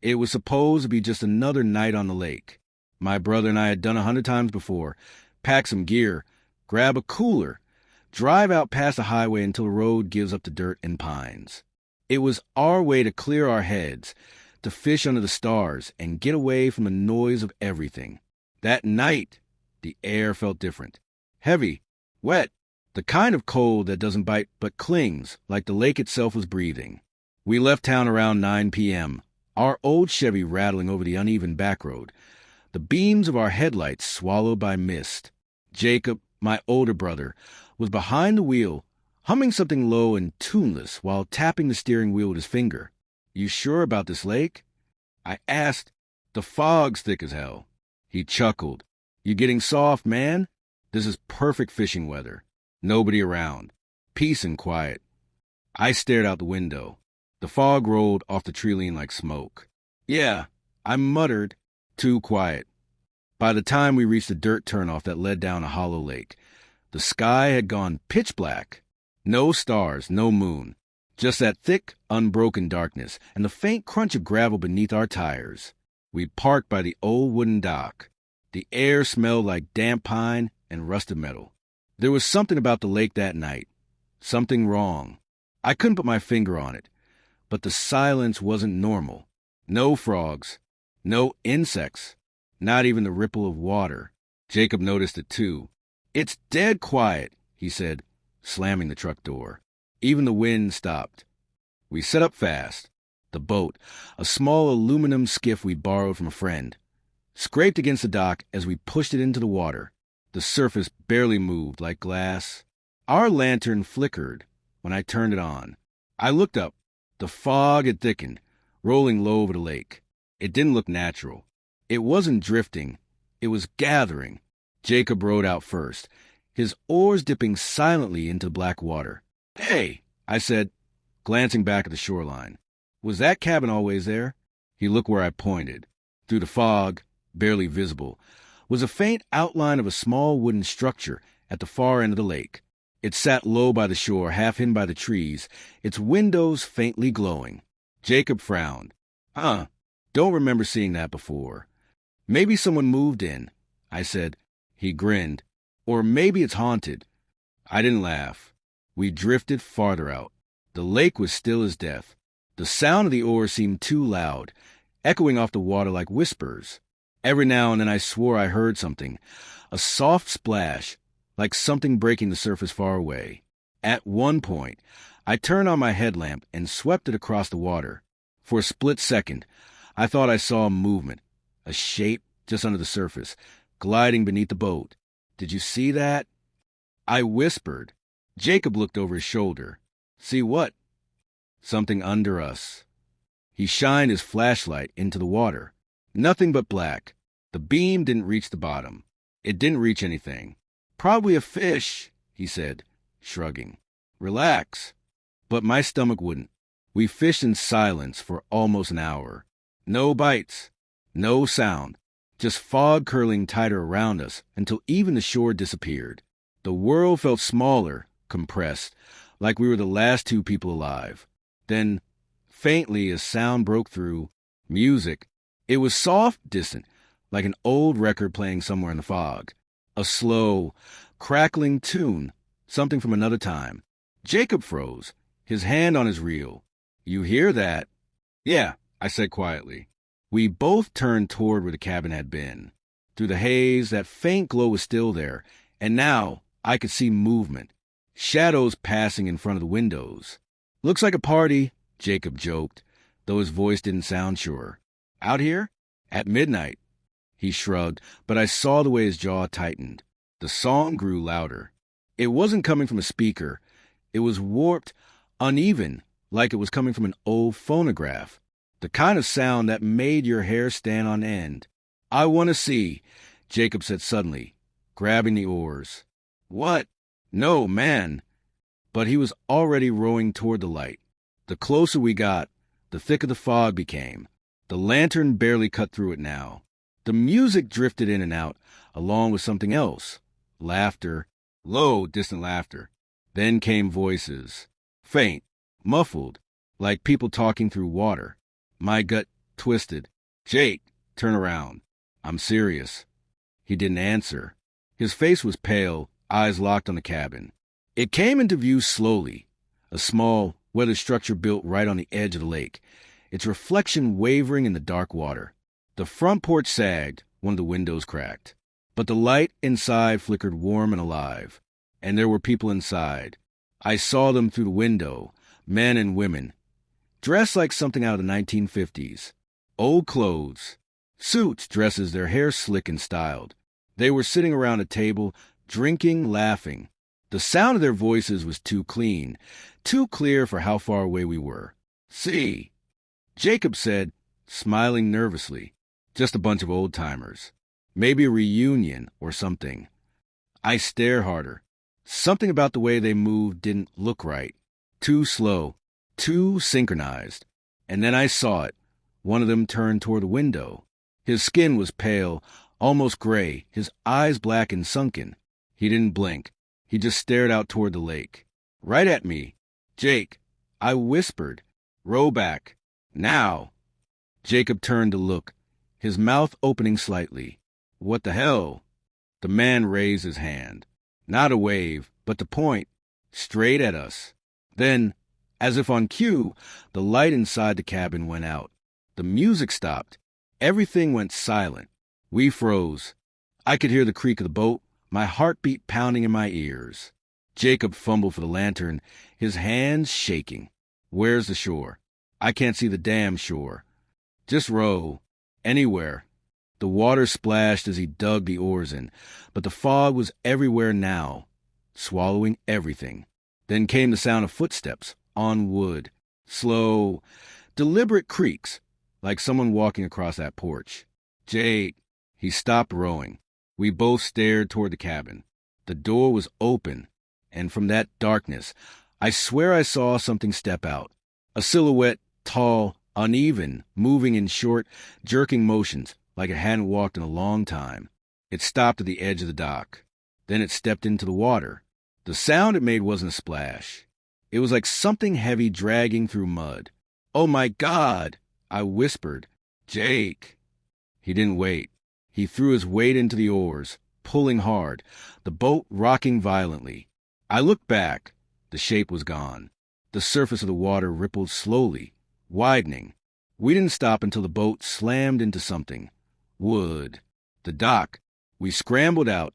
It was supposed to be just another night on the lake. My brother and I had done 100 times before. Pack some gear, grab a cooler, drive out past the highway until the road gives up to dirt and pines. It was our way to clear our heads, to fish under the stars, and get away from the noise of everything. That night, the air felt different. Heavy, wet, the kind of cold that doesn't bite but clings, like the lake itself was breathing. We left town around 9 p.m., our old Chevy rattling over the uneven back road, the beams of our headlights swallowed by mist. Jacob, my older brother, was behind the wheel, humming something low and tuneless while tapping the steering wheel with his finger. "You sure about this lake?" I asked. "The fog's thick as hell." He chuckled. "You getting soft, man? This is perfect fishing weather. Nobody around. Peace and quiet." I stared out the window. The fog rolled off the tree-line like smoke. "Yeah," I muttered. Too quiet. By the time we reached the dirt turnoff that led down a hollow lake, the sky had gone pitch black. No stars, no moon. Just that thick, unbroken darkness and the faint crunch of gravel beneath our tires. We parked by the old wooden dock. The air smelled like damp pine and rusted metal. There was something about the lake that night. Something wrong. I couldn't put my finger on it. But the silence wasn't normal. No frogs. No insects. Not even the ripple of water. Jacob noticed it too. "It's dead quiet," he said, slamming the truck door. Even the wind stopped. We set up fast. The boat, a small aluminum skiff we borrowed from a friend, scraped against the dock as we pushed it into the water. The surface barely moved like glass. Our lantern flickered when I turned it on. I looked up. The fog had thickened, rolling low over the lake. It didn't look natural. It wasn't drifting. It was gathering. Jacob rowed out first, his oars dipping silently into black water. "Hey," I said, glancing back at the shoreline. "Was that cabin always there?" He looked where I pointed. Through the fog, barely visible, was a faint outline of a small wooden structure at the far end of the lake. It sat low by the shore, half hidden by the trees, its windows faintly glowing. Jacob frowned. Don't remember seeing that before." "Maybe someone moved in," I said. He grinned. "Or maybe it's haunted." I didn't laugh. We drifted farther out. The lake was still as death. The sound of the oars seemed too loud, echoing off the water like whispers. Every now and then I swore I heard something, a soft splash, like something breaking the surface far away. At one point, I turned on my headlamp and swept it across the water. For a split second, I thought I saw movement, a shape just under the surface, gliding beneath the boat. "Did you see that?" I whispered. Jacob looked over his shoulder. "See what?" "Something under us." He shined his flashlight into the water. Nothing but black. The beam didn't reach the bottom. It didn't reach anything. "Probably a fish," he said, shrugging. "Relax." But my stomach wouldn't. We fished in silence for almost an hour. No bites. No sound. Just fog curling tighter around us until even the shore disappeared. The world felt smaller, compressed, like we were the last two people alive. Then, faintly, a sound broke through. Music. It was soft, distant, like an old record playing somewhere in the fog. A slow, crackling tune, something from another time. Jacob froze, his hand on his reel. "You hear that?" "Yeah," I said quietly. We both turned toward where the cabin had been. Through the haze, that faint glow was still there, and now I could see movement. Shadows passing in front of the windows. "Looks like a party," Jacob joked, though his voice didn't sound sure. "Out here? At midnight." He shrugged, but I saw the way his jaw tightened. The song grew louder. It wasn't coming from a speaker. It was warped, uneven, like it was coming from an old phonograph. The kind of sound that made your hair stand on end. "I want to see," Jacob said suddenly, grabbing the oars. "What?" "No, man." But he was already rowing toward the light. The closer we got, the thicker the fog became. The lantern barely cut through it now. The music drifted in and out, along with something else. Laughter. Low, distant laughter. Then came voices. Faint, muffled, like people talking through water. My gut twisted. Jake, turn around. I'm serious. He didn't answer. His face was pale, eyes locked on the cabin. It came into view slowly, a small, weathered structure built right on the edge of the lake, its reflection wavering in the dark water. The front porch sagged, one of the windows cracked. But the light inside flickered warm and alive, and there were people inside. I saw them through the window, men and women, dressed like something out of the 1950s. Old clothes, suits, dresses, their hair slick and styled. They were sitting around a table, drinking, laughing. The sound of their voices was too clean, too clear for how far away we were. See, Jacob said, smiling nervously. Just a bunch of old-timers. Maybe a reunion or something. I stared harder. Something about the way they moved didn't look right. Too slow, too synchronized. And then I saw it. One of them turned toward the window. His skin was pale, almost gray, his eyes black and sunken. He didn't blink. He just stared out toward the lake. Right at me. Jake, I whispered. Row back. Now. Jacob turned to look, his mouth opening slightly. What the hell? The man raised his hand. Not a wave, but to point, straight at us. Then, as if on cue, the light inside the cabin went out. The music stopped. Everything went silent. We froze. I could hear the creak of the boat, my heartbeat pounding in my ears. Jacob fumbled for the lantern, his hands shaking. Where's the shore? I can't see the damn shore. Just row. Anywhere. The water splashed as he dug the oars in, but the fog was everywhere now, swallowing everything. Then came the sound of footsteps on wood, slow, deliberate creaks, like someone walking across that porch. Jake. He stopped rowing. We both stared toward the cabin. The door was open, and from that darkness, I swear I saw something step out. A silhouette, tall, uneven, moving in short, jerking motions, like it hadn't walked in a long time. It stopped at the edge of the dock. Then it stepped into the water. The sound it made wasn't a splash. It was like something heavy dragging through mud. Oh my God! I whispered. Jake! He didn't wait. He threw his weight into the oars, pulling hard, the boat rocking violently. I looked back. The shape was gone. The surface of the water rippled slowly, widening. We didn't stop until the boat slammed into something. Wood. The dock. We scrambled out,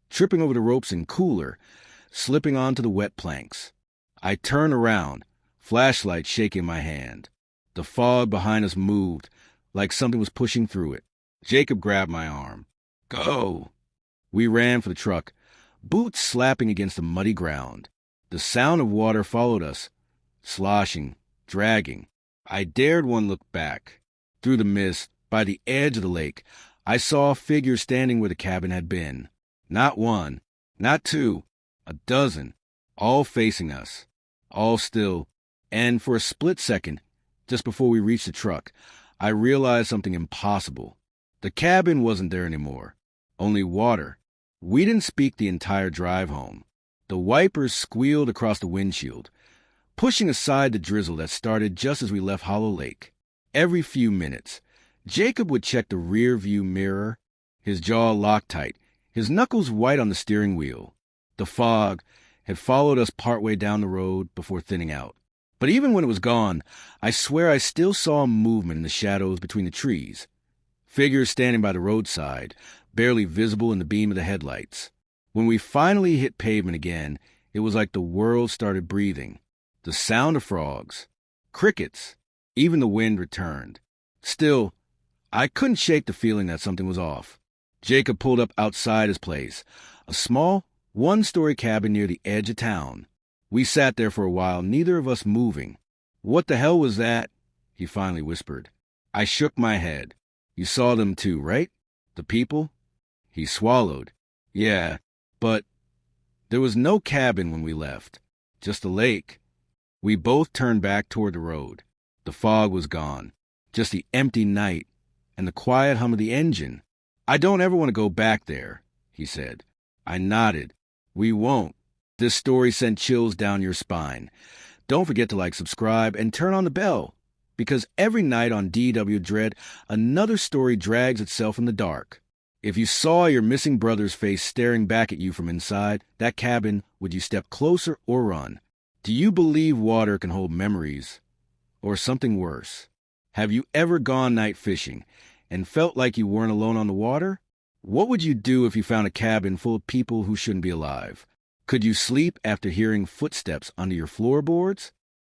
tripping over the ropes and cooler, slipping onto the wet planks. I turned around, flashlight shaking my hand. The fog behind us moved, like something was pushing through it. Jacob grabbed my arm. Go! We ran for the truck, boots slapping against the muddy ground. The sound of water followed us, sloshing, dragging. I dared one look back. Through the mist, by the edge of the lake, I saw a figure standing where the cabin had been. Not one, not two, a dozen, all facing us, all still, and for a split second, just before we reached the truck, I realized something impossible. The cabin wasn't there anymore, only water. We didn't speak the entire drive home. The wipers squealed across the windshield, pushing aside the drizzle that started just as we left Hollow Lake. Every few minutes, Jacob would check the rear-view mirror, his jaw locked tight, his knuckles white on the steering wheel. The fog had followed us partway down the road before thinning out. But even when it was gone, I swear I still saw movement in the shadows between the trees. Figures standing by the roadside, barely visible in the beam of the headlights. When we finally hit pavement again, it was like the world started breathing. The sound of frogs, crickets, even the wind returned. Still, I couldn't shake the feeling that something was off. Jacob pulled up outside his place, a small, one-story cabin near the edge of town. We sat there for a while, neither of us moving. What the hell was that? He finally whispered. I shook my head. You saw them too, right? The people? He swallowed. Yeah, but there was no cabin when we left, just a lake. We both turned back toward the road. The fog was gone, just the empty night and the quiet hum of the engine. I don't ever want to go back there, he said. I nodded. We won't. This story sent chills down your spine. Don't forget to like, subscribe, and turn on the bell. Because every night on DW Dread, another story drags itself in the dark. If you saw your missing brother's face staring back at you from inside that cabin, would you step closer or run? Do you believe water can hold memories? Or something worse? Have you ever gone night fishing and felt like you weren't alone on the water? What would you do if you found a cabin full of people who shouldn't be alive? Could you sleep after hearing footsteps under your floorboards?